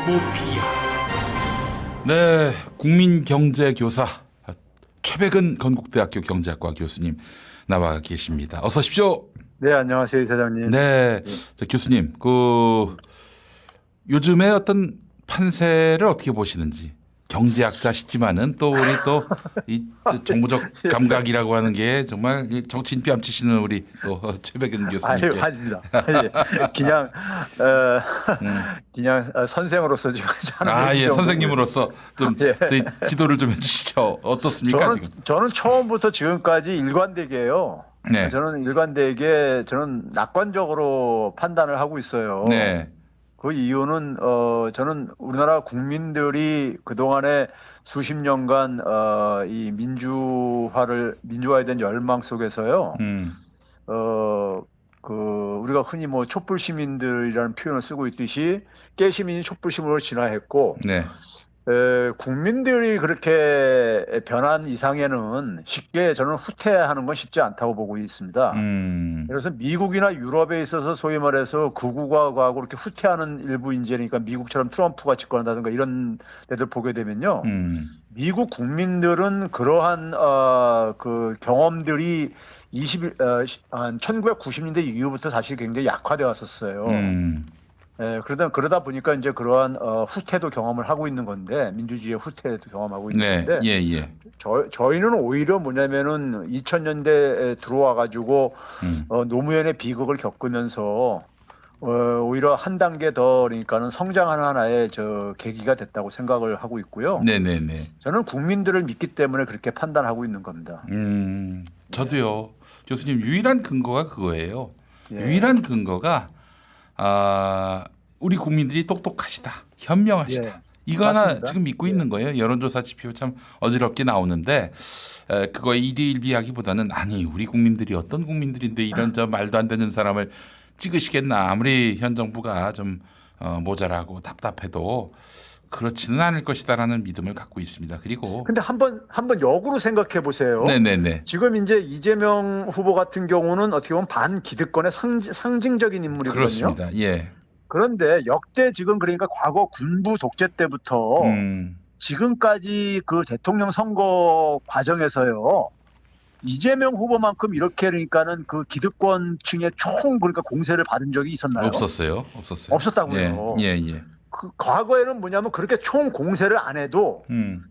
모피아. 네, 국민경제교사 최백은 건국대학교 경제학과 교수님 나와 계십니다. 어서 오십시오. 네, 안녕하세요, 이사장님. 네, 저 교수님, 요즘에 어떤 판세를 어떻게 보시는지. 경제학자시지만은 또 우리 또 이 정무적 감각이라고 하는 게 정말 정치인 뺨치시는 우리 또 최백은 교수님께. 아유, 아닙니다. 그냥 선생으로서 지금 하는 예, 정도. 선생님으로서 좀 예. 지도를 좀 해주시죠. 어떻습니까 지금? 저는 처음부터 지금까지 일관되게요. 네. 저는 낙관적으로 판단을 하고 있어요. 네. 그 이유는 저는 우리나라 국민들이 그동안에 수십 년간 이 민주화에 대한 열망 속에서요. 우리가 흔히 뭐 촛불 시민들이라는 표현을 쓰고 있듯이 깨시민이 촛불 시민으로 진화했고, 네. 국민들이 그렇게 변한 이상에는 쉽게 저는 후퇴하는 건 쉽지 않다고 보고 있습니다. 그래서 미국이나 유럽에 있어서 소위 말해서 극우가하고 그렇게 후퇴하는 일부 인재니까 미국처럼 트럼프가 집권한다든가 이런 데들 보게 되면요. 미국 국민들은 그러한 그 경험들이 한 1990년대 이후부터 사실 굉장히 약화되어 왔었어요. 그러다 보니까 이제 그러한 후퇴도 경험을 하고 있는 건데, 민주주의의 후퇴도 경험하고 있는 건데, 예. 저희는 오히려 뭐냐면은 2000년대에 들어와 가지고 노무현의 비극을 겪으면서 오히려 한 단계 더 그러니까는 성장하는 하나의 계기가 됐다고 생각을 하고 있고요. 네네네. 저는 국민들을 믿기 때문에 그렇게 판단하고 있는 겁니다. 저도요. 교수님 유일한 근거가 그거예요. 예. 유일한 근거가 우리 국민들이 똑똑하시다, 현명하시다. 예, 이거 하나 맞습니다. 지금 믿고 있는 거예요. 여론조사 지표 참 어지럽게 나오는데 그거에 일희일비하기보다는 아니 우리 국민들이 어떤 국민들인데 이런 저 말도 안 되는 사람을 찍으시겠나. 아무리 현 정부가 좀 모자라고 답답해도 그렇지는 않을 것이다라는 믿음을 갖고 있습니다. 그리고 근데 한번 역으로 생각해 보세요. 네네네. 지금 이제 이재명 후보 같은 경우는 어떻게 보면 반기득권의 상징적인 인물이거든요. 그렇습니다. 예. 그런데 역대 지금 그러니까 과거 군부 독재 때부터 지금까지 그 대통령 선거 과정에서요. 이재명 후보만큼 이렇게 그러니까는 그 기득권층의 그러니까 공세를 받은 적이 있었나요? 없었어요. 없었다고요. 예. 그 과거에는 뭐냐면 그렇게 총 공세를 안 해도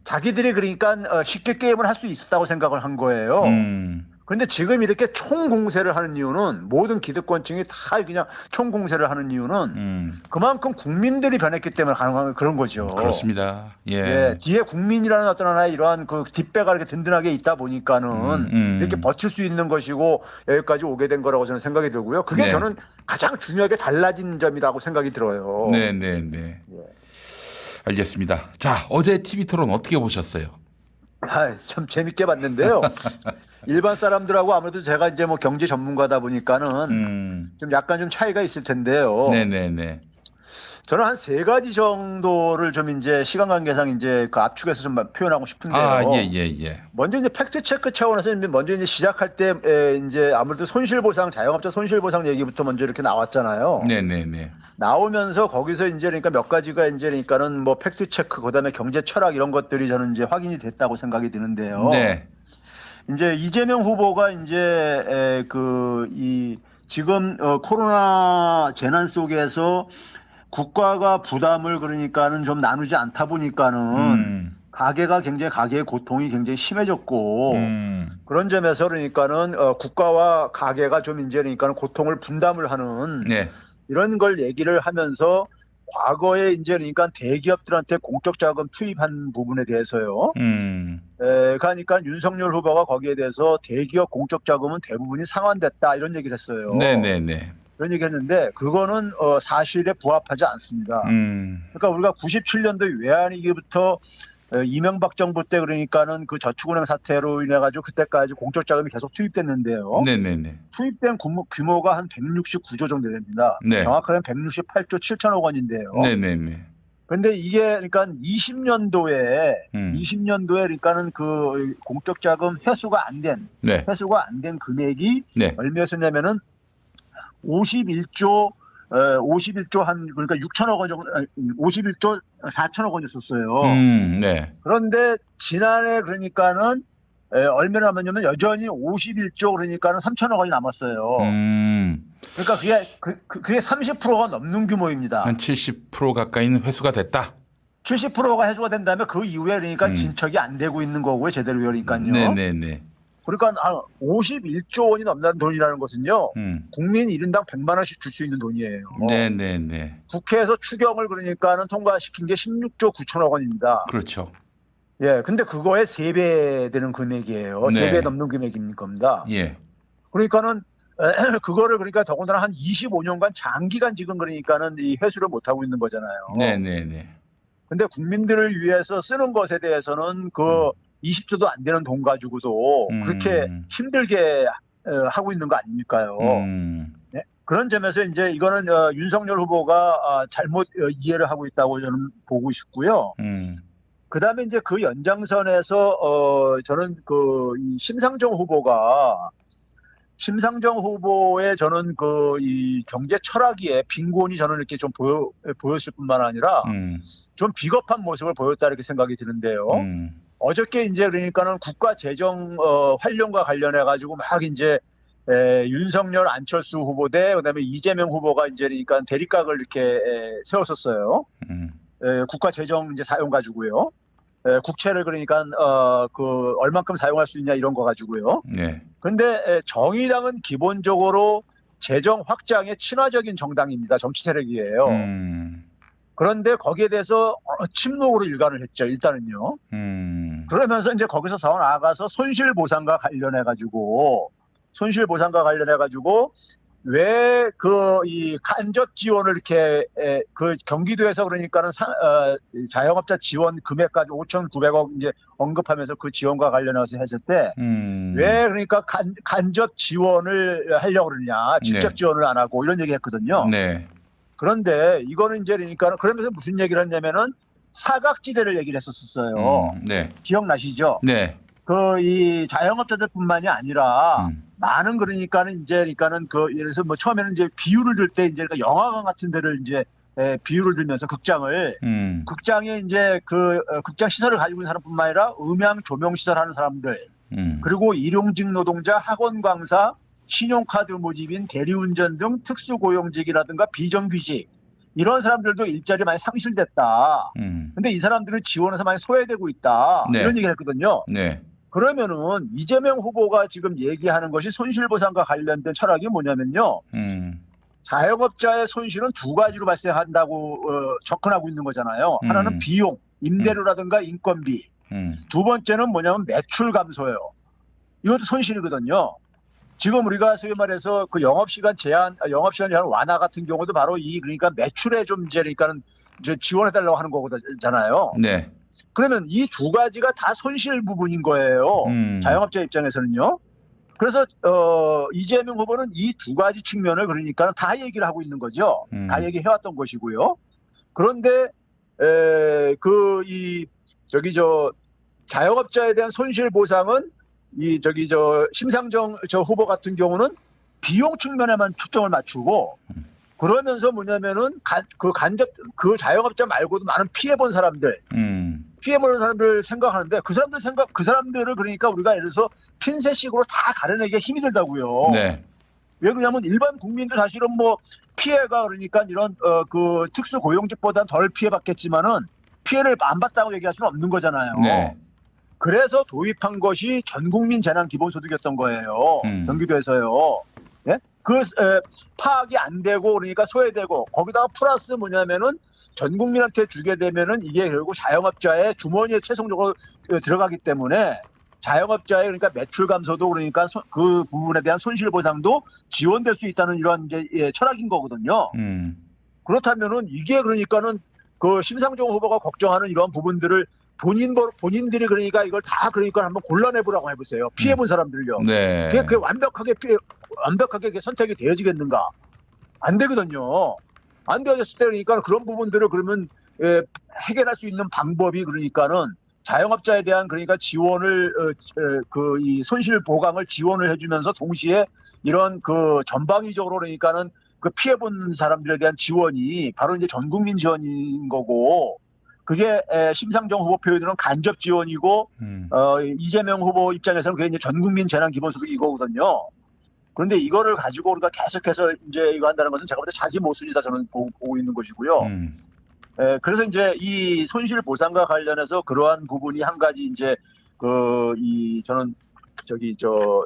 자기들이 그러니까 쉽게 게임을 할 수 있었다고 생각을 한 거예요. 그런데 지금 이렇게 총 공세를 하는 이유는 모든 기득권층이 다 그냥 총 공세를 하는 이유는 그만큼 국민들이 변했기 때문에 가능한 그런 거죠. 그렇습니다. 예. 예, 뒤에 국민이라는 어떤 하나의 이러한 그 뒷배가 이렇게 든든하게 있다 보니까는 이렇게 버틸 수 있는 것이고 여기까지 오게 된 거라고 저는 생각이 들고요. 그게 네. 저는 가장 중요하게 달라진 점이라고 생각이 들어요. 네. 알겠습니다. 자, 어제 TV 토론 어떻게 보셨어요? 참 재밌게 봤는데요. 일반 사람들하고 아무래도 제가 이제 뭐 경제 전문가다 보니까는 좀 약간 좀 차이가 있을 텐데요. 네네네. 저는 한 세 가지 정도를 좀 이제 시간 관계상 이제 그 압축해서 좀 표현하고 싶은데요. 예. 먼저 이제 팩트 체크 차원에서 먼저 이제 시작할 때 이제 아무래도 손실보상, 자영업자 손실보상 얘기부터 먼저 이렇게 나왔잖아요. 네네네. 나오면서 거기서 이제 그러니까 몇 가지가 이제 그러니까는 뭐 팩트 체크, 그다음에 경제 철학 이런 것들이 저는 이제 확인이 됐다고 생각이 드는데요. 네. 이제 이재명 후보가 이제 지금 코로나 재난 속에서 국가가 부담을 그러니까는 좀 나누지 않다 보니까는 가계의 고통이 굉장히 심해졌고 그런 점에서 그러니까는 국가와 가계가 좀 이제 그러니까는 고통을 분담을 하는 네. 이런 걸 얘기를 하면서 과거에 이제 그러니까 대기업들한테 공적 자금 투입한 부분에 대해서요. 그러니까 윤석열 후보가 거기에 대해서 대기업 공적 자금은 대부분이 상환됐다 이런 얘기를 했어요. 네네네. 그런 얘기 했는데 그거는 사실에 부합하지 않습니다. 그러니까 우리가 97년도 외환위기부터 이명박 정부 때 그러니까는 그 저축은행 사태로 인해 가지고 그때까지 공적 자금이 계속 투입됐는데요. 네네네. 투입된 규모가 한 169조 정도 됩니다. 네. 정확하게는 168조 7천억 원인데요. 네네네. 그런데 이게 그러니까 20년도에 그러니까는 그 공적 자금 회수가 안 된 금액이 네. 얼마였냐면은 51조 51조 그러니까 6천억 원 정도, 51조 4천억 원이었었어요. 네. 그런데 지난해 그러니까는 얼마나 남았냐면 여전히 51조 그러니까는 3천억 원이 남았어요. 그러니까 그게 30%가 넘는 규모입니다. 한 70% 가까이는 회수가 됐다. 70%가 해소가 된다면 그 이후에 그러니까 진척이 안 되고 있는 거고요. 제대로 그러니까요. 네네네. 그러니까 51조 원이 넘는 돈이라는 것은요. 국민 1인당 100만 원씩 줄 수 있는 돈이에요. 네네네. 국회에서 추경을 그러니까는 통과시킨 게 16조 9천억 원입니다. 그렇죠. 예, 근데 그거의 3배 되는 금액이에요. 네. 3배 넘는 금액인 겁니다. 예. 그러니까는 그거를 그러니까 더군다나 한 25년간 장기간 지금 그러니까는 이 회수를 못 하고 있는 거잖아요. 네네네. 근데 국민들을 위해서 쓰는 것에 대해서는 그 20조도 안 되는 돈 가지고도 그렇게 힘들게 하고 있는 거 아닙니까요? 네? 그런 점에서 이제 이거는 윤석열 후보가 잘못 이해를 하고 있다고 저는 보고 싶고요. 그다음에 이제 그 연장선에서 저는 이 심상정 후보의 저는 이 경제 철학에 빈곤이 저는 이렇게 좀 보였을 뿐만 아니라 좀 비겁한 모습을 보였다 이렇게 생각이 드는데요. 어저께 이제 그러니까는 국가 재정 활용과 관련해 가지고 막 이제 윤석열 안철수 후보 대 그다음에 이재명 후보가 이제 그러니까 대립각을 이렇게 세웠었어요. 국가 재정 이제 사용 가지고요. 국채를 그러니까 얼만큼 사용할 수 있냐 이런 거 가지고요. 네. 근데 정의당은 기본적으로 재정 확장에 친화적인 정당입니다. 정치 세력이에요. 그런데 거기에 대해서 침묵으로 일관을 했죠. 일단은요. 그러면서 이제 거기서 더 나아가서 손실보상과 관련해 가지고 왜 이 간접 지원을 이렇게 그 경기도에서 그러니까는 자영업자 지원 금액까지 5,900억 이제 언급하면서 그 지원과 관련해서 했을 때 왜 그러니까 간접 지원을 하려고 그러냐 직접 네. 지원을 안 하고 이런 얘기했거든요. 네. 그런데 이거는 이제 그러니까 그러면서 무슨 얘기를 했냐면은 사각지대를 얘기를 했었어요. 네. 기억나시죠? 네. 이 자영업자들뿐만이 아니라 많은 그러니까는 예를 들어서 뭐 처음에는 이제 비유를 들 때 이제 영화관 같은 데를 이제 비유를 들면서 극장에 이제 극장 시설을 가지고 있는 사람뿐만 아니라 음향 조명 시설 하는 사람들 그리고 일용직 노동자, 학원 강사, 신용카드 모집인, 대리운전 등 특수고용직이라든가 비정규직 이런 사람들도 일자리 많이 상실됐다. 근데 이 사람들은 지원해서 많이 소외되고 있다. 네. 이런 얘기를 했거든요. 네. 그러면은 이재명 후보가 지금 얘기하는 것이 손실보상과 관련된 철학이 뭐냐면요. 자영업자의 손실은 두 가지로 발생한다고 접근하고 있는 거잖아요. 하나는 비용, 임대료라든가 인건비. 두 번째는 뭐냐면 매출 감소예요. 이것도 손실이거든요. 지금 우리가 소위 말해서 그 영업시간 제한 완화 같은 경우도 바로 그러니까 매출에 좀 이제 그러니까는 이제 지원해달라고 하는 거잖아요. 네. 그러면 이 두 가지가 다 손실 부분인 거예요. 자영업자 입장에서는요. 그래서 이재명 후보는 이 두 가지 측면을 그러니까 다 얘기를 하고 있는 거죠. 다 얘기해왔던 것이고요. 그런데 자영업자에 대한 손실 보상은 심상정 후보 같은 경우는 비용 측면에만 초점을 맞추고 그러면서 뭐냐면은 그 자영업자 말고도 많은 피해본 사람들 생각하는데 그 사람들을 그러니까 우리가 예를 들어서 핀셋식으로 다 가려내기가 힘이 들다고요. 네. 왜 그러냐면 일반 국민들 사실은 뭐 피해가 그러니까 이런 그 특수 고용직보다는 덜 피해받겠지만은 피해를 안 봤다고 얘기할 수는 없는 거잖아요. 네. 그래서 도입한 것이 전국민 재난기본소득이었던 거예요. 경기도에서요. 예? 파악이 안 되고 그러니까 소외되고 거기다가 플러스 뭐냐면은 전 국민한테 주게 되면은 이게 결국 자영업자의 주머니에 최종적으로 들어가기 때문에 자영업자의 그러니까 매출 감소도 그러니까 그 부분에 대한 손실 보상도 지원될 수 있다는 이런 이제 철학인 거거든요. 그렇다면은 이게 그러니까는 그 심상정 후보가 걱정하는 이런 부분들을 본인들이 그러니까 이걸 다 그러니까 한번 골라내보라고 해보세요. 피해본 사람들요. 네. 그게 완벽하게 선택이 되어지겠는가? 안 되거든요. 안 되어졌을 때 그러니까 그런 부분들을 그러면 해결할 수 있는 방법이 그러니까는 자영업자에 대한 그러니까 지원을 이 손실 보강을 지원을 해주면서 동시에 이런 그 전방위적으로 그러니까는 그 피해본 사람들에 대한 지원이 바로 이제 전 국민 지원인 거고, 그게 심상정 후보 표현으로는 간접 지원이고, 이재명 후보 입장에서는 그게 이제 전 국민 재난 기본소득 이거거든요. 그런데 이거를 가지고 우리가 계속해서 이제 이거 한다는 것은 제가 볼 때 자기 모순이다 저는 보고 있는 것이고요. 그래서 이제 이 손실 보상과 관련해서 그러한 부분이 한 가지 이제 저는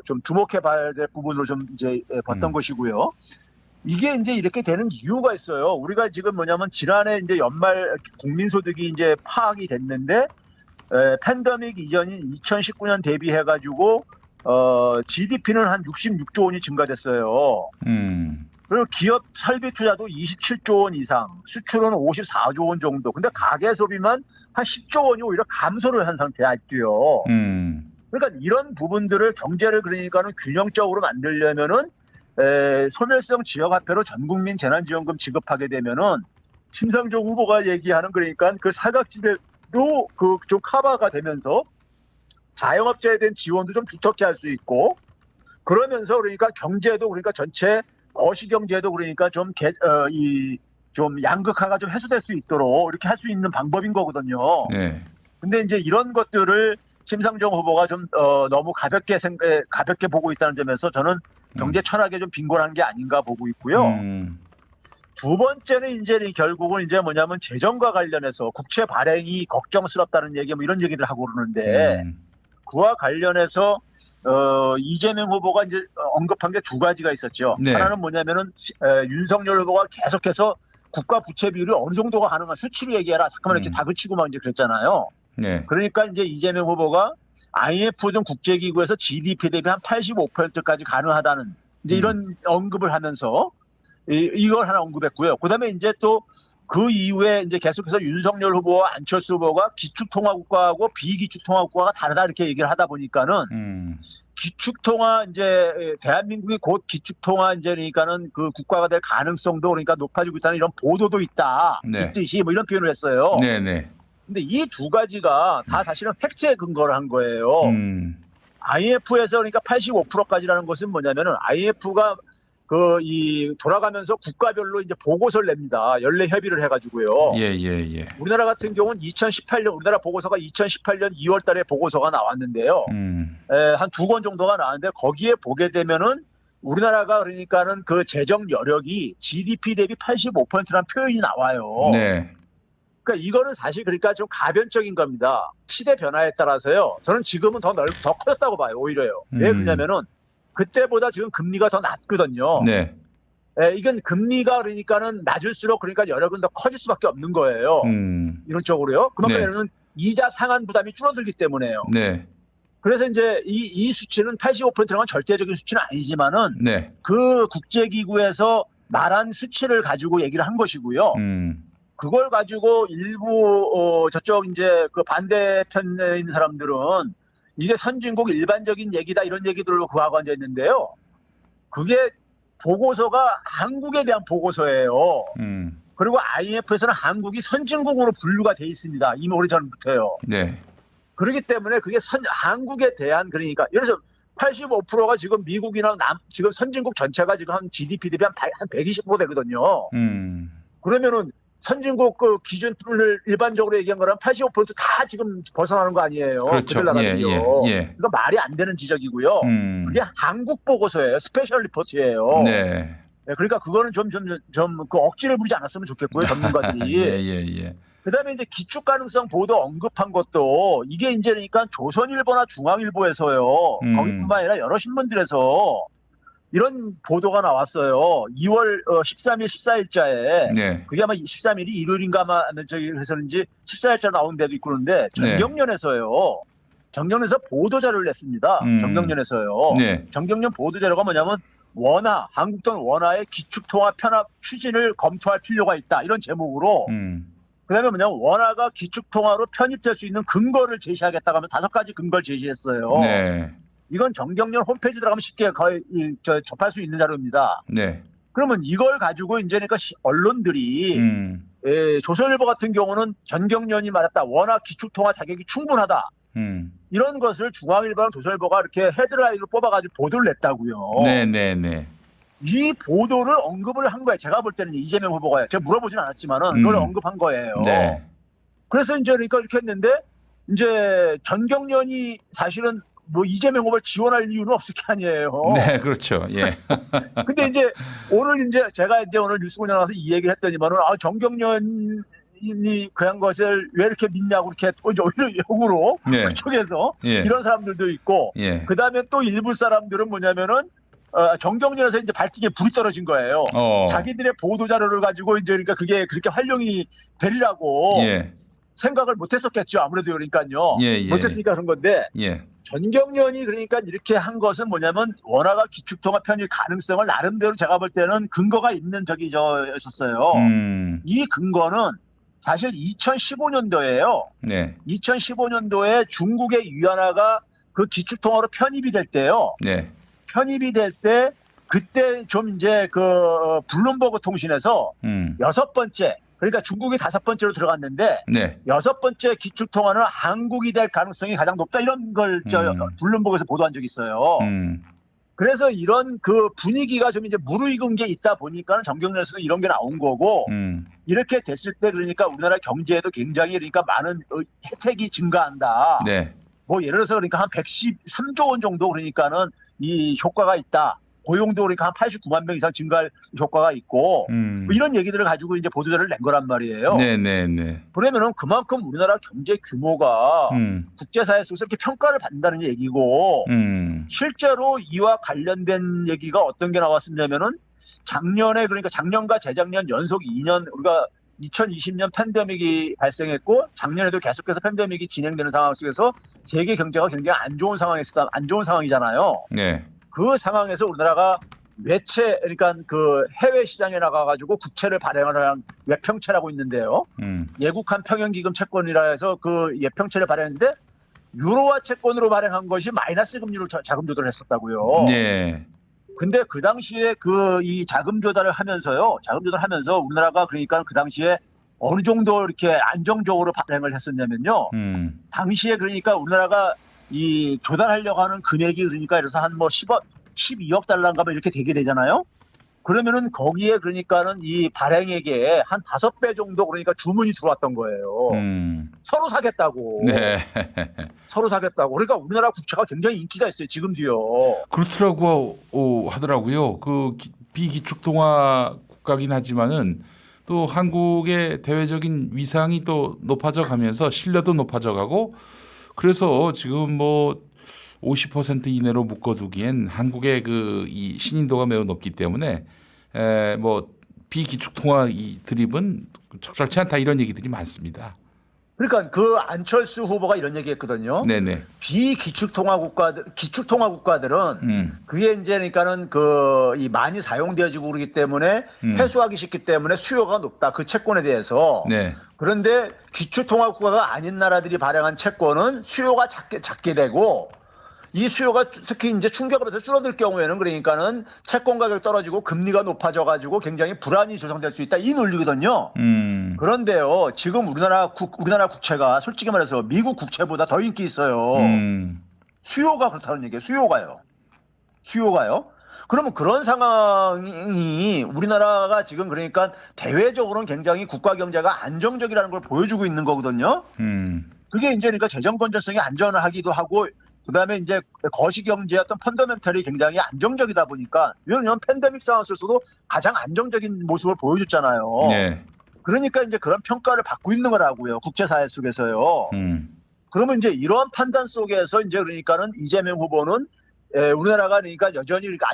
좀 주목해 봐야 될 부분으로 좀 이제 봤던 것이고요. 이게 이제 이렇게 되는 이유가 있어요. 우리가 지금 뭐냐면 지난해 이제 연말 국민소득이 이제 파악이 됐는데 팬데믹 이전인 2019년 대비해 가지고 GDP는 한 66조 원이 증가됐어요. 그리고 기업 설비 투자도 27조 원 이상, 수출은 54조 원 정도. 근데 가계 소비만 한 10조 원이 오히려 감소를 한 상태야, 아직도요. 그러니까 이런 부분들을 경제를 그러니까는 균형적으로 만들려면은 소멸성 지역화폐로 전국민 재난지원금 지급하게 되면은 심상정 후보가 얘기하는 그러니까 그 사각지대도 좀 커버가 되면서 자영업자에 대한 지원도 좀 두텁게 할 수 있고 그러면서 그러니까 경제도 그러니까 전체 거시경제도 그러니까 좀 양극화가 좀 해소될 수 있도록 이렇게 할 수 있는 방법인 거거든요. 네. 근데 이제 이런 것들을 심상정 후보가 좀 너무 가볍게 보고 있다는 점에서 저는 경제 철학에 좀 빈곤한 게 아닌가 보고 있고요. 두 번째는 이제 결국은 이제 뭐냐면 재정과 관련해서 국채 발행이 걱정스럽다는 얘기 뭐 이런 얘기들 하고 그러는데 그와 관련해서 이재명 후보가 이제 언급한 게 두 가지가 있었죠. 네. 하나는 뭐냐면은 윤석열 후보가 계속해서 국가 부채 비율이 어느 정도가 가능한 수치로 얘기해라. 잠깐만 이렇게 다그치고 막 이제 그랬잖아요. 네. 그러니까 이제 이재명 후보가 IMF 등 국제기구에서 GDP 대비 한 85%까지 가능하다는 이제 이런 언급을 하면서 이걸 하나 언급했고요. 그다음에 이제 또 그 이후에 이제 계속해서 윤석열 후보와 안철수 후보가 기축통화국가하고 비기축통화국가가 다르다 이렇게 얘기를 하다 보니까는 기축통화 이제 대한민국이 곧 기축통화 이제 그러니까는 그 국가가 될 가능성도 그러니까 높아지고 있다는 이런 보도도 있다. 네. 있듯이 뭐 이런 표현을 했어요. 네네. 근데 이 두 가지가 다 사실은 팩트에 근거를 한 거예요. IMF에서 그러니까 85%까지라는 것은 뭐냐면은 IMF가 돌아가면서 국가별로 이제 보고서를 냅니다. 연례 협의를 해가지고요. 예. 우리나라 같은 경우는 2018년, 우리나라 보고서가 2018년 2월 달에 보고서가 나왔는데요. 한 2권 정도가 나왔는데 거기에 보게 되면은 우리나라가 그러니까는 그 재정 여력이 GDP 대비 85%라는 표현이 나와요. 네. 그러니까 이거는 사실 그러니까 좀 가변적인 겁니다. 시대 변화에 따라서요. 저는 지금은 더 커졌다고 봐요. 오히려요. 왜 그러냐면은 그때보다 지금 금리가 더 낮거든요. 네. 이건 금리가 그러니까는 낮을수록 그러니까 여력은 더 커질 수밖에 없는 거예요. 이런 쪽으로요. 그만큼 네. 이자 상환 부담이 줄어들기 때문에요. 네. 그래서 이제 이 수치는 85%라는 건 절대적인 수치는 아니지만은 네. 그 국제기구에서 말한 수치를 가지고 얘기를 한 것이고요. 그걸 가지고 일부 저쪽 이제 그 반대편에 있는 사람들은 이게 선진국 일반적인 얘기다 이런 얘기들로 구하고 앉아 있는데요. 그게 보고서가 한국에 대한 보고서예요. 그리고 IMF에서는 한국이 선진국으로 분류가 돼 있습니다. 이미 오래전부터요. 네. 그렇기 때문에 그게 한국에 대한 그러니까 예를 들어서 85%가 지금 미국이나 지금 선진국 전체가 지금 한 GDP 대비 한 120% 되거든요. 그러면은 선진국 그 기준을 일반적으로 얘기한 거랑 85%다 지금 벗어나는 거 아니에요. 그렇죠. 예. 그러니까 말이 안 되는 지적이고요. 그게 한국 보고서예요. 스페셜 리포트예요. 네. 그러니까 그거는 좀 그 억지를 부리지 않았으면 좋겠고요. 전문가들이. 예. 그다음에 이제 기축 가능성 보도 언급한 것도 이게 이제 그러니까 조선일보나 중앙일보에서요. 거기뿐만 아니라 여러 신문들에서 이런 보도가 나왔어요. 2월 13일, 14일자에 네. 그게 아마 13일이 일요일인가 아마 해서는지 14일자 나온 데도 있고 그런데 정경련에서요. 정경련에서 보도자료를 냈습니다. 정경련에서요. 네. 정경련 보도자료가 뭐냐면 한국 돈 원화의 기축통화 편압 추진을 검토할 필요가 있다. 이런 제목으로 그다음에 뭐냐면 원화가 기축통화로 편입될 수 있는 근거를 제시하겠다고 하면 5가지 근거를 제시했어요. 네. 이건 정경련 홈페이지 들어가면 쉽게 거의 접할 수 있는 자료입니다. 네. 그러면 이걸 가지고 이제 그러니까 언론들이 조선일보 같은 경우는 정경련이 말했다. 워낙 기축통화 자격이 충분하다. 이런 것을 중앙일보랑 조선일보가 이렇게 헤드라인으로 뽑아가지고 보도를 냈다고요. 네. 이 보도를 언급을 한 거예요. 제가 볼 때는 이재명 후보가요. 제가 물어보진 않았지만은 그걸 언급한 거예요. 네. 그래서 이제 그러니까 이렇게 했는데 이제 전경련이 사실은 뭐 이재명 후보를 지원할 이유는 없을 게 아니에요. 네, 그렇죠. 예. 근데 이제 오늘 이제 제가 이제 오늘 뉴스공장 나가서 이 얘기를 했더니만은 전경련이 그한 것을 왜 이렇게 믿냐고 이렇게 오히려 역으로 예. 그쪽에서 예. 이런 사람들도 있고 예. 그다음에 또 일부 사람들은 뭐냐면은 정경련에서 이제 발등에 불이 떨어진 거예요. 자기들의 보도 자료를 가지고 이제 그러니까 그게 그렇게 활용이 되리라고 예. 생각을 못했었겠죠. 아무래도 그러니까요. 예, 예. 못했으니까 그런 건데 예. 전경련이 그러니까 이렇게 한 것은 뭐냐면 원화가 기축통화 편입 가능성을 나름대로 제가 볼 때는 근거가 있는 였었어요. 이 근거는 사실 2015년도에요. 네. 2015년도에 중국의 위안화가 그 기축통화로 편입이 될 때요. 네. 편입이 될 때 그때 좀 이제 그 블룸버그 통신에서 여섯 번째 그러니까 중국이 다섯 번째로 들어갔는데 네. 여섯 번째 기축통화는 한국이 될 가능성이 가장 높다 이런 걸 블룸버그에서 보도한 적이 있어요. 그래서 이런 그 분위기가 좀 이제 무르익은 게 있다 보니까 정경련에서도 이런 게 나온 거고 이렇게 됐을 때 그러니까 우리나라 경제에도 굉장히 그러니까 많은 혜택이 증가한다. 네. 뭐 예를 들어서 그러니까 한 113조 원 정도 그러니까는 이 효과가 있다. 고용도 그러니까 한 89만 명 이상 증가할 효과가 있고 뭐 이런 얘기들을 가지고 이제 보도자를 낸 거란 말이에요. 네네네. 그러면은 그만큼 우리나라 경제 규모가 국제사회 속에서 이렇게 평가를 받는다는 얘기고 실제로 이와 관련된 얘기가 어떤 게 나왔었냐면은 작년에 그러니까 작년과 재작년 연속 2년 우리가 2020년 팬데믹이 발생했고 작년에도 계속해서 팬데믹이 진행되는 상황 속에서 세계 경제가 굉장히 안 좋은 상황이잖아요. 네. 그 상황에서 우리나라가 외채 그러니까 그 해외 시장에 나가가지고 국채를 발행을 한 외평채라고 있는데요. 예국한 평형기금 채권이라 해서 그 예평채를 발행했는데 유로화 채권으로 발행한 것이 마이너스 금리로 자금 조달을 했었다고요. 네. 근데 그 당시에 그 이 자금 조달을 하면서요. 자금 조달하면서 우리나라가 그러니까 그 당시에 어느 정도 이렇게 안정적으로 발행을 했었냐면요. 당시에 그러니까 우리나라가 이 조달하려고 하는 금액이 그러니까 그래서 한 뭐 12억 달러인가 뭐 이렇게 되게 되잖아요. 그러면은 거기에 그러니까는 이 발행액에 한 5배 정도 그러니까 주문이 들어왔던 거예요. 서로 사겠다고. 네. 서로 사겠다고. 그러니까 우리나라 국채가 굉장히 인기가 있어요. 지금도요. 그렇더라고 하더라고요. 그 비기축통화 국가긴 하지만은 또 한국의 대외적인 위상이 또 높아져 가면서 신뢰도 높아져 가고 그래서 지금 뭐 50% 이내로 묶어두기엔 한국의 그 이 신인도가 매우 높기 때문에 뭐 비기축통화 이 드립은 적절치 않다 이런 얘기들이 많습니다. 그러니까 그 안철수 후보가 이런 얘기했거든요. 네네. 기축통화 국가들은 그게 이제 그러니까는 그 이 많이 사용되어지고 그러기 때문에 회수하기 쉽기 때문에 수요가 높다. 그 채권에 대해서. 네. 그런데 기축통화 국가가 아닌 나라들이 발행한 채권은 수요가 작게 되고 이 수요가 특히 이제 충격을 해서 줄어들 경우에는 그러니까는 채권 가격이 떨어지고 금리가 높아져 가지고 굉장히 불안이 조성될 수 있다. 이 논리거든요. 그런데요. 지금 우리나라 국채가 솔직히 말해서 미국 국채보다 더 인기 있어요. 수요가 그렇다는 얘기예요. 수요가요. 그러면 그런 상황이 우리나라가 지금 그러니까 대외적으로는 굉장히 국가 경제가 안정적이라는 걸 보여주고 있는 거거든요. 그게 이제 그러니까 재정 건전성이 안전하기도 하고 그다음에 이제 거시경제의 어떤 펀더멘털이 굉장히 안정적이다 보니까 왜냐하면 팬데믹 상황 속에서도 가장 안정적인 모습을 보여줬잖아요. 네. 그러니까 이제 그런 평가를 받고 있는 거라고요. 국제사회 속에서요. 그러면 이제 이러한 판단 속에서 이제 그러니까는 이재명 후보는 우리나라가 그러니까 여전히 그러니까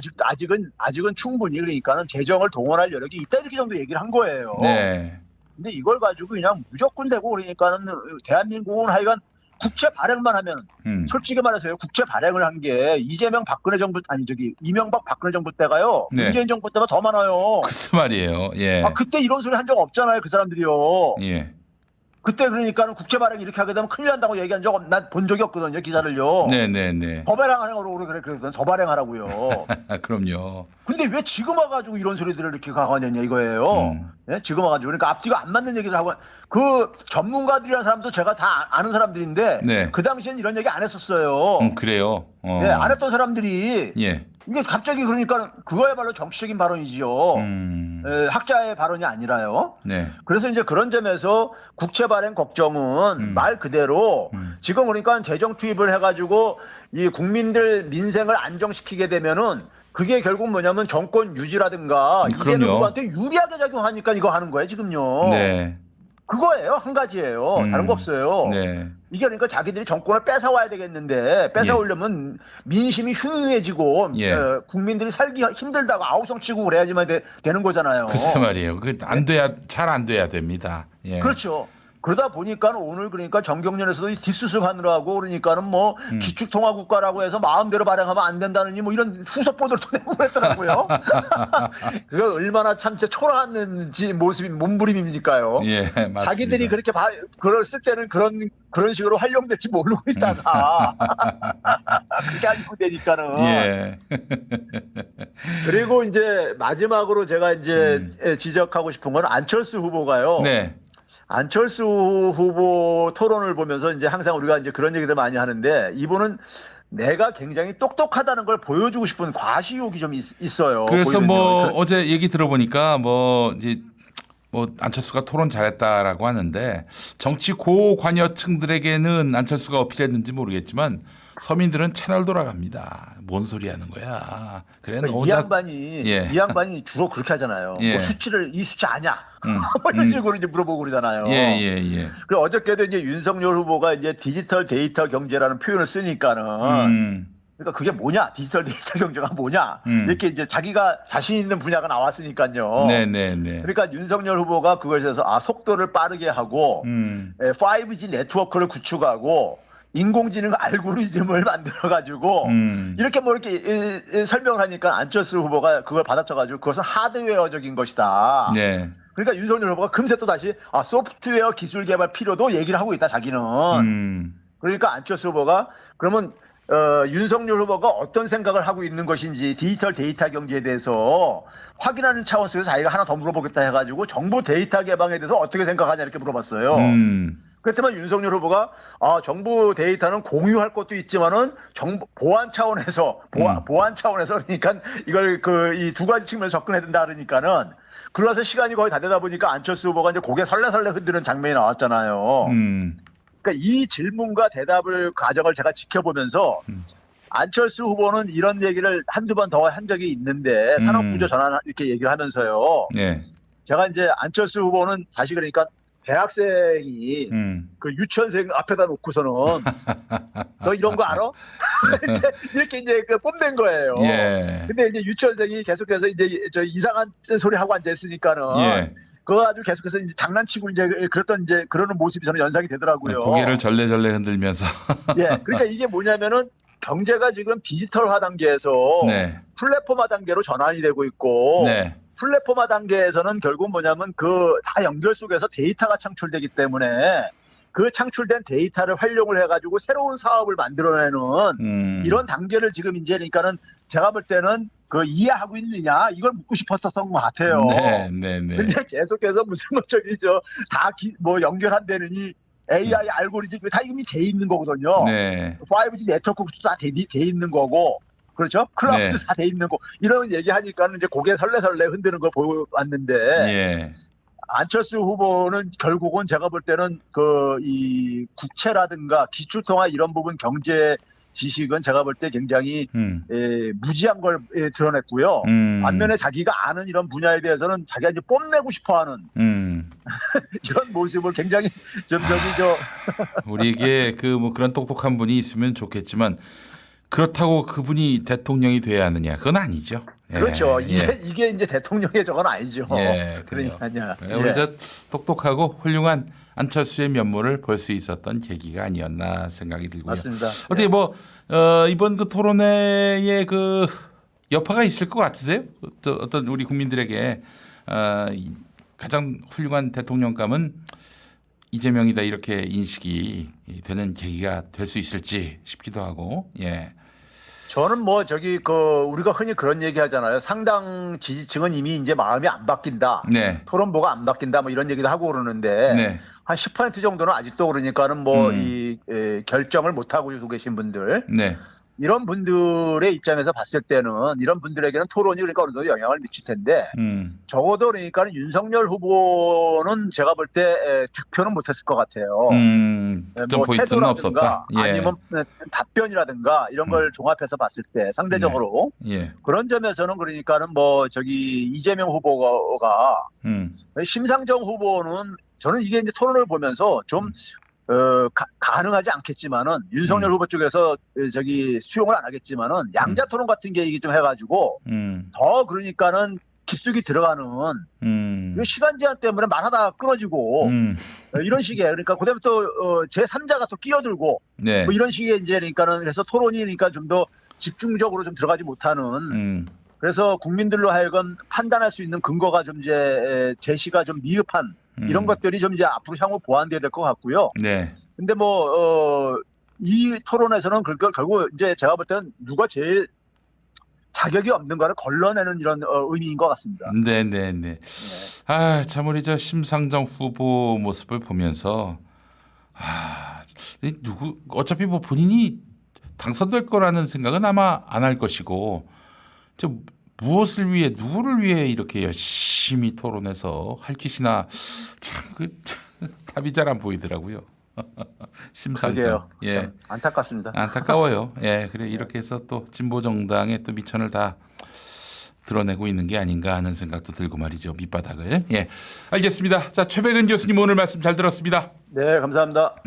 아직은 충분히 그러니까는 재정을 동원할 여력이 있다 이렇게 정도 얘기를 한 거예요. 네. 근데 이걸 가지고 그냥 무조건 되고 그러니까는 대한민국은 하여간 국채 발행만 하면 솔직히 말해서요. 국채 발행을 한 게 이재명 박근혜 정부 이명박 박근혜 정부 때가요. 네. 문재인 정부 때가 더 많아요. 글쎄 말이에요. 예. 그때 이런 소리 한 적 없잖아요. 그 사람들이요. 예. 그때 그러니까는 국채 발행 이렇게 하게 되면 큰일 난다고 얘기한 적 난 본 적이 없거든요. 기사를요. 네네네. 더 발행하라고 그랬거든요. 더 발행하라고요. 그럼요. 근데 왜 지금 와가지고 이런 소리들을 이렇게 가하느냐 이거예요. 네? 지금 와가지고 그러니까 앞뒤가 안 맞는 얘기를 하고 그 전문가들이라는 사람도 제가 다 아는 사람들인데 네. 그 당시엔 이런 얘기 안 했었어요. 그래요. 네, 안 했던 사람들이 예. 이게 갑자기 그러니까 그거야말로 정치적인 발언이지요. 학자의 발언이 아니라요. 네. 그래서 이제 그런 점에서 국채 발행 걱정은 말 그대로 지금 그러니까 재정 투입을 해가지고 이 국민들 민생을 안정시키게 되면은 그게 결국 뭐냐면 정권 유지라든가 이재명 후보한테 유리하게 작용하니까 이거 하는 거예요 지금요. 네. 그거예요. 한 가지예요. 다른 거 없어요. 네. 이게 그러니까 자기들이 정권을 뺏어와야 되겠는데 뺏어오려면 민심이 흉흉해지고 국민들이 살기 힘들다고 아우성치고 그래야지만 되는 거잖아요. 글쎄 말이에요. 잘 안 돼야 됩니다. 예. 그렇죠. 그러다 보니까 오늘 그러니까 정경련에서도 뒷수습하느라고 그러니까는 뭐 기축통화국가라고 해서 마음대로 발행하면 안 된다느니 뭐 이런 후속 보도를 또 내고 그랬더라고요. 그거 얼마나 참 진짜 초라한지 모습이 몸부림입니까요. 예, 맞습니다. 자기들이 그렇게 그랬을 때는 그런 식으로 활용될지 모르고 있다가 그렇게 알고 되니까는. 예. 그리고 이제 마지막으로 제가 이제 지적하고 싶은 건 안철수 후보가요. 네. 안철수 후보 토론을 보면서 이제 항상 우리가 이제 그런 얘기들 많이 하는데 이분은 내가 굉장히 똑똑하다는 걸 보여주고 싶은 과시욕이 좀 있어요. 그래서 뭐 어제 얘기 들어보니까 이제 안철수가 토론 잘했다라고 하는데 정치 고관여층들에게는 안철수가 어필했는지 모르겠지만 서민들은 채널 돌아갑니다. 뭔 소리 하는 거야. 그래 이 양반이 주로 그렇게 하잖아요. 예. 뭐 이 수치 아냐? 이런 식으로 이제 물어보고 그러잖아요. 예. 그리고 어저께도 이제 윤석열 후보가 이제 디지털 데이터 경제라는 표현을 쓰니까는 그러니까 그게 뭐냐? 디지털 데이터 경제가 뭐냐? 이렇게 이제 자기가 자신 있는 분야가 나왔으니까요. 네네네. 그러니까 윤석열 후보가 그것에서 속도를 빠르게 하고 5G 네트워크를 구축하고 인공지능 알고리즘을 만들어가지고 이렇게 뭐 이렇게 설명을 하니까 안철수 후보가 그걸 받아쳐가지고 그것은 하드웨어적인 것이다. 네. 그러니까 윤석열 후보가 금세 또 다시 소프트웨어 기술 개발 필요도 얘기를 하고 있다 자기는. 그러니까 안철수 후보가 그러면 윤석열 후보가 어떤 생각을 하고 있는 것인지 디지털 데이터 경제에 대해서 확인하는 차원 속에서 자기가 하나 더 물어보겠다 해가지고 정보 데이터 개방에 대해서 어떻게 생각하냐 이렇게 물어봤어요. 그렇지만 윤석열 후보가 정보 데이터는 공유할 것도 있지만은 보안 차원에서 그러니까 이걸 이 두 가지 측면에서 접근해야 된다 그러니까는 그러면서 시간이 거의 다 되다 보니까 안철수 후보가 이제 고개 설레설레 흔드는 장면이 나왔잖아요. 그러니까 이 질문과 대답을 과정을 제가 지켜보면서 안철수 후보는 이런 얘기를 한두 번 더 한 적이 있는데 산업구조 전환 이렇게 얘기를 하면서요. 네. 제가 이제 안철수 후보는 사실 그러니까 대학생이 그 유치원생 앞에다 놓고서는 너 이런 거 알아? 이렇게 이제 뽐낸 거예요. 예. 근데 이제 유치원생이 계속해서 이제 저 이상한 소리 하고 앉아 있으니까는 그거 아주 계속해서 이제 장난치고 이제 그러는 모습이 저는 연상이 되더라고요. 고개를 절레절레 흔들면서. 예. 그러니까 이게 뭐냐면은 경제가 지금 디지털화 단계에서 플랫폼화 단계로 전환이 되고 있고. 플랫폼화 단계에서는 결국 뭐냐면 다 연결 속에서 데이터가 창출되기 때문에 그 창출된 데이터를 활용을 해가지고 새로운 사업을 만들어내는 이런 단계를 지금 이제 그러니까는 제가 볼 때는 이해하고 있느냐 이걸 묻고 싶었었던 것 같아요. 근데 계속해서 무슨 뭐 연결한다느니 AI 알고리즘이 다 이미 돼 있는 거거든요. 5G 네트워크도 다 돼 있는 거고. 그렇죠? 클라우드 다 돼 있는 거. 이런 얘기 하니까는 이제 고개 설레설레 흔드는 걸 보았는데. 안철수 후보는 결국은 제가 볼 때는 이 국채라든가 기축통화 이런 부분 경제 지식은 제가 볼 때 굉장히 무지한 걸 드러냈고요. 반면에 자기가 아는 이런 분야에 대해서는 자기가 이제 뽐내고 싶어하는 이런 모습을 굉장히 우리에게 그런 똑똑한 분이 있으면 좋겠지만. 그렇다고 그분이 대통령이 돼야 하느냐? 그건 아니죠. 그렇죠. 이게 이제 대통령의 저건 아니죠. 그러니까요. 우리 똑똑하고 훌륭한 안철수의 면모를 볼 수 있었던 계기가 아니었나 생각이 들고요. 맞습니다. 어떻게 이번 토론회에 여파가 있을 것 같으세요? 어떤 우리 국민들에게 가장 훌륭한 대통령감은 이재명이다 이렇게 인식이 되는 계기가 될 수 있을지 싶기도 하고. 저는 우리가 흔히 그런 얘기 하잖아요. 상당 지지층은 이미 이제 마음이 안 바뀐다. 토론보가 안 바뀐다. 뭐 이런 얘기도 하고 그러는데 한 10% 정도는 아직도 그러니까는 이 결정을 못 하고 계신 분들. 이런 분들의 입장에서 봤을 때는 이런 분들에게는 토론이 그러니까 어느 정도 영향을 미칠 텐데 적어도 그러니까 윤석열 후보는 제가 볼 때 득표는 못했을 것 같아요. 득점 뭐 포인트는 태도라든가 없었다. 예. 아니면 답변이라든가 이런 걸 종합해서 봤을 때 상대적으로 예. 그런 점에서는 그러니까는 뭐 저기 이재명 후보가 심상정 후보는 저는 이게 이제 토론을 보면서 좀 가능하지 않겠지만은 윤석열 후보 쪽에서 저기 수용을 안 하겠지만은 양자 토론 같은 게 이게 좀 해가지고 더 그러니까는 깊숙이 들어가는 시간 제한 때문에 말하다가 끊어지고 이런 식의 그러니까 그다음에 또 제3자가 또 끼어들고 네. 뭐 이런 식의 이제 그러니까는 그래서 토론이 그러니까 좀 더 집중적으로 좀 들어가지 못하는 그래서 국민들로 하여금 판단할 수 있는 근거가 좀 이제 제시가 좀 미흡한 이런 것들이 좀 이제 앞으로 향후 보완돼야 될 것 같고요. 네. 근데 뭐 이 토론에서는 결국 이제 제가 볼 때는 누가 제일 자격이 없는가를 걸러내는 이런 의미인 것 같습니다. 네. 아, 참 우리 저 심상정 후보 모습을 보면서 어차피 뭐 본인이 당선될 거라는 생각은 아마 안 할 것이고 저 무엇을 위해 누구를 위해 이렇게 열심히 토론해서 할 짓이나 참 답이 잘 안 보이더라고요. 심상정. 그러게요. 참 안타깝습니다. 안타까워요. 예, 그래 이렇게 해서 또 진보 정당의 또 미천을 다 드러내고 있는 게 아닌가 하는 생각도 들고 말이죠. 밑바닥을. 예, 알겠습니다. 자, 최백은 교수님 오늘 말씀 잘 들었습니다. 네, 감사합니다. 네.